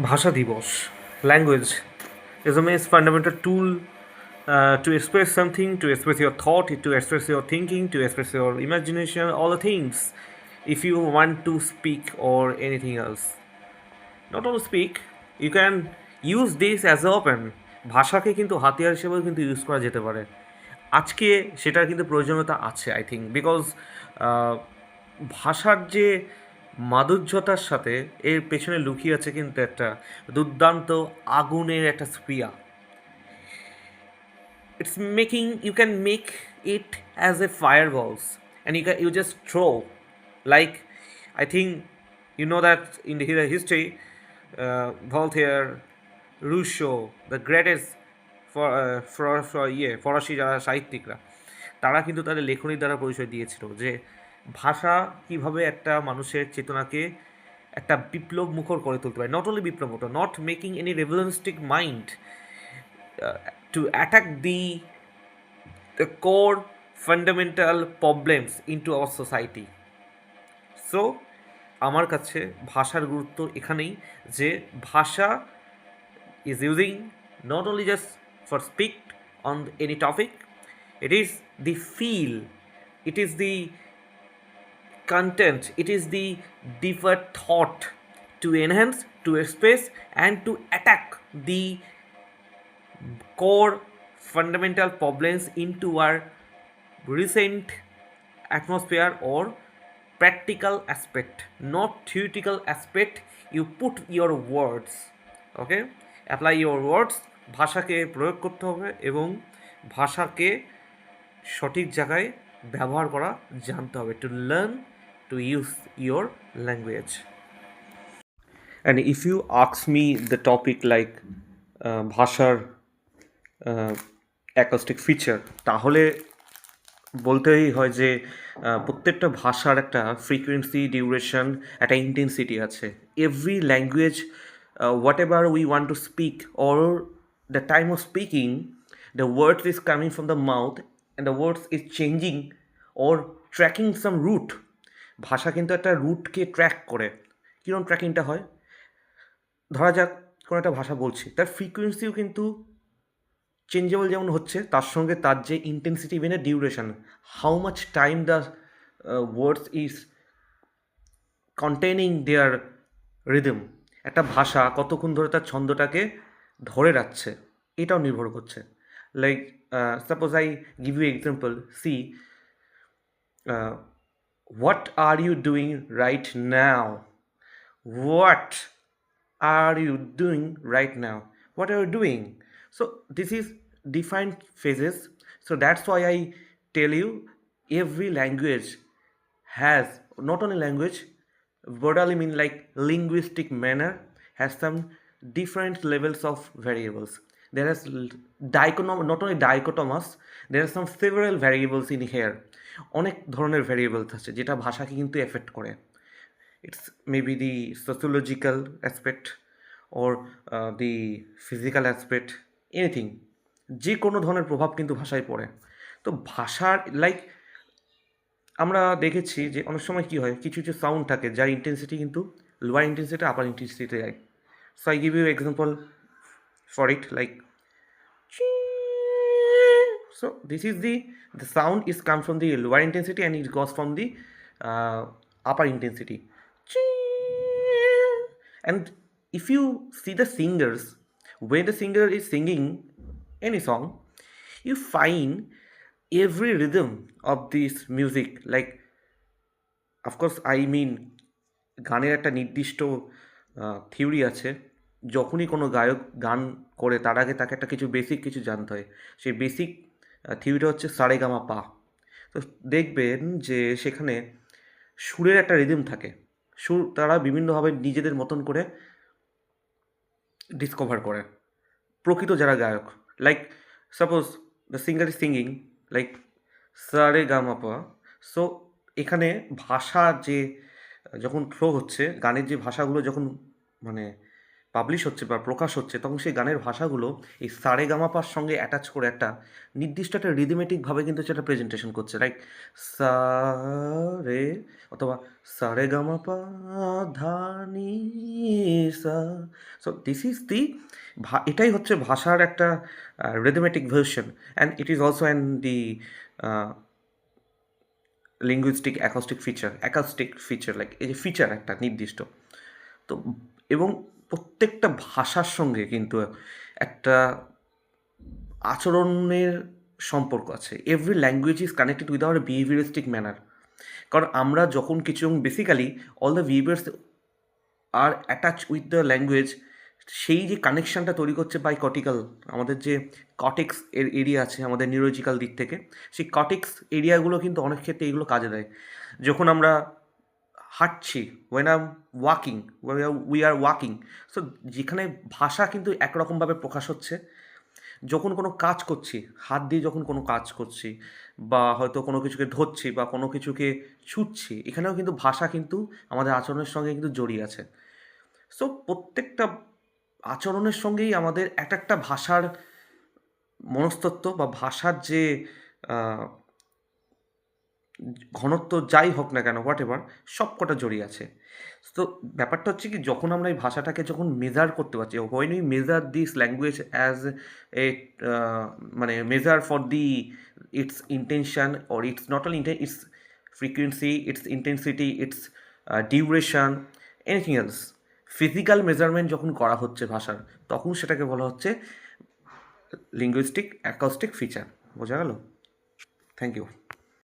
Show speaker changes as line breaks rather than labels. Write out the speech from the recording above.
ভাষা দিবস, language is the most fundamental tool to express something, to express your thought, to express your thinking, to express your imagination, all the things. If you want to speak or anything else, not only speak, you can use this as a weapon. ভাষাকে কিন্তু হাতিয়ার হিসেবেও কিন্তু use করা যেতে পারে। আজকে সেটার কিন্তু প্রয়োজনীয়তা আছে, আই থিঙ্ক, বিকজ ভাষার যে মাধুর্যতার সাথে এর পেছনে লুকিয়ে আছে কিন্তু একটা দুর্দান্ত আগুনের একটা স্প্রিয়া। It's making, you can make it as a fireballs, and you just throw, like, I think you know that in the history, Voltaire, Rousseau, the greatest ফরাসি যারা সাহিত্যিকরা, তারা কিন্তু তাদের লেখনীর দ্বারা পরিচয় দিয়েছিল যে ভাষা কিভাবে একটা মানুষের চেতনাকে একটা বিপ্লব মুখর করে তুলতে পারে। নট অনলি বিপ্লব মুখর, not making any revolutionistic mind, to attack the core fundamental problems into our society. So আমার কাছে ভাষার গুরুত্ব এখানেই যে ভাষা is using not only just for speak on any topic, it is the feel, it is the content, it is the deeper thought to enhance, to express, and to attack the core fundamental problems into our recent atmosphere or practical aspect, not theoretical aspect. You put your words, okay, apply your words, ভাষাকে প্রয়োগ করতে হবে এবং ভাষাকে সঠিক জায়গায় ব্যবহার করা জানতে হবে, to learn to use your language. And if you ask me the topic like ভাষার অ্যাকোস্টিক ফিচার, তাহলে বলতেই হয় যে প্রত্যেকটা ভাষার একটা ফ্রিকোয়েন্সি, ডিউরেশন, একটা ইন্টেন্সিটি আছে। Every language, what ever we want to speak, or the time of speaking, the words is coming from the mouth and the words is changing or tracking some root. ভাষা কিন্তু একটা রুটকে track করে। কীরকম ট্র্যাকিংটা হয়? ধরা যাক কোনো একটা ভাষা বলছি, তার ফ্রিকোয়েন্সিও কিন্তু চেঞ্জেবল যেমন হচ্ছে, তার সঙ্গে তার যে intensity even duration, how much time the words is containing their rhythm, একটা ভাষা কতক্ষণ ধরে তার ছন্দটাকে ধরে রাখছে, এটাও নির্ভর করছে। Like suppose I give you example, see what are you doing right now, what are you doing right now, what are you doing? So this is defined phases. So that's why I tell you, every language has, not only language, broadly mean like linguistic manner, has some different levels of variables. There is not only dichotomous, there are some several variables in here. অনেক ধরনের variables আছে যেটা ভাষাকে কিন্তু effect করে। It's maybe the sociological aspect or the physical aspect, anything, যে কোনো ধরনের প্রভাব কিন্তু ভাষায় পড়ে। তো ভাষার লাইক আমরা দেখেছি যে অনেক সময় কী হয়, কিছু কিছু সাউন্ড থাকে যার ইন্টেন্সিটি কিন্তু লোয়ার ইন্টেন্সিটি আপার ইন্টেন্সিটিতে যায়। So I give you example for it, like, so this is the sound is come from the lower intensity and it goes from the upper intensity. And if you see the singers, when the singer is singing any song, you find every rhythm of this music, like, of course I mean, গানের একটা নির্দিষ্ট theory আছে। যখনই কোনো গায়ক গান করে তার আগে তাকে একটা কিছু বেসিক কিছু জানতে হয়। সেই বেসিক থিওরিটা হচ্ছে সারেগামা পা। তো দেখবেন যে সেখানে সুরের একটা রিদম থাকে, সুর তারা বিভিন্নভাবে নিজেদের মতন করে ডিসকভার করে প্রকৃত যারা গায়ক। Like suppose the singer is singing like সারে গামা পা। সো এখানে ভাষা যে যখন ফ্লো হচ্ছে, গানের যে ভাষাগুলো যখন মানে পাবলিশ হচ্ছে বা প্রকাশ হচ্ছে, তখন সেই গানের ভাষাগুলো এই সারেগামাপার সঙ্গে অ্যাটাচ করে একটা নির্দিষ্ট একটা রিদমেটিকভাবে কিন্তু সেটা প্রেজেন্টেশন করছে, লাইক সা রে, অথবা সারেগামাপা ধা নি সা। সো দিস ইজ দি, এটাই হচ্ছে ভাষার একটা rhythmic version, and it is also and the linguistic acoustic feature, like এই যে ফিচার একটা নির্দিষ্ট। তো এবং প্রত্যেকটা ভাষার সঙ্গে কিন্তু একটা আচরণের সম্পর্ক আছে। Every language is connected with our behaviouristic manner. কারণ আমরা যখন কিছু, basically all the behaviours are attach with the language, সেই যে কানেকশানটা তৈরি করছে বাই কর্টিক্যাল, আমাদের যে কর্টেক্স এর এরিয়া আছে আমাদের নিউরোলজিক্যাল দিক থেকে, সেই কর্টেক্স এরিয়াগুলো কিন্তু অনেক ক্ষেত্রে এগুলো কাজে দেয়। যখন আমরা হাঁটছি, when I am walking, we are walking, so যেখানে ভাষা কিন্তু একরকমভাবে প্রকাশ হচ্ছে। যখন কোনো কাজ করছি, হাত দিয়ে যখন কোনো কাজ করছি, বা হয়তো কোনো কিছুকে ধরছি বা কোনো কিছুকে ছুঁচ্ছি, এখানেও কিন্তু ভাষা কিন্তু আমাদের আচরণের সঙ্গে কিন্তু জড়িয়ে আছে। সো প্রত্যেকটা আচরণের সঙ্গেই আমাদের একটা একটা ভাষার মনস্তত্ত্ব বা ভাষার যে ঘনত্ব যাই হোক না কেন, হোয়াট এভার, সবকটা জড়িয়ে আছে। তো ব্যাপারটা হচ্ছে কি, যখন আমরা এই ভাষাটাকে যখন মেজার করতে পারছি, when we measure this language as a মানে measure for the its intention, or it's not only its frequency, its intensity, its duration, anything else, physical measurement যখন করা হচ্ছে ভাষার, তখন সেটাকে বলা হচ্ছে লিঙ্গুইস্টিক অ্যাকাউস্টিক ফিচার। বোঝা গেল? Thank you.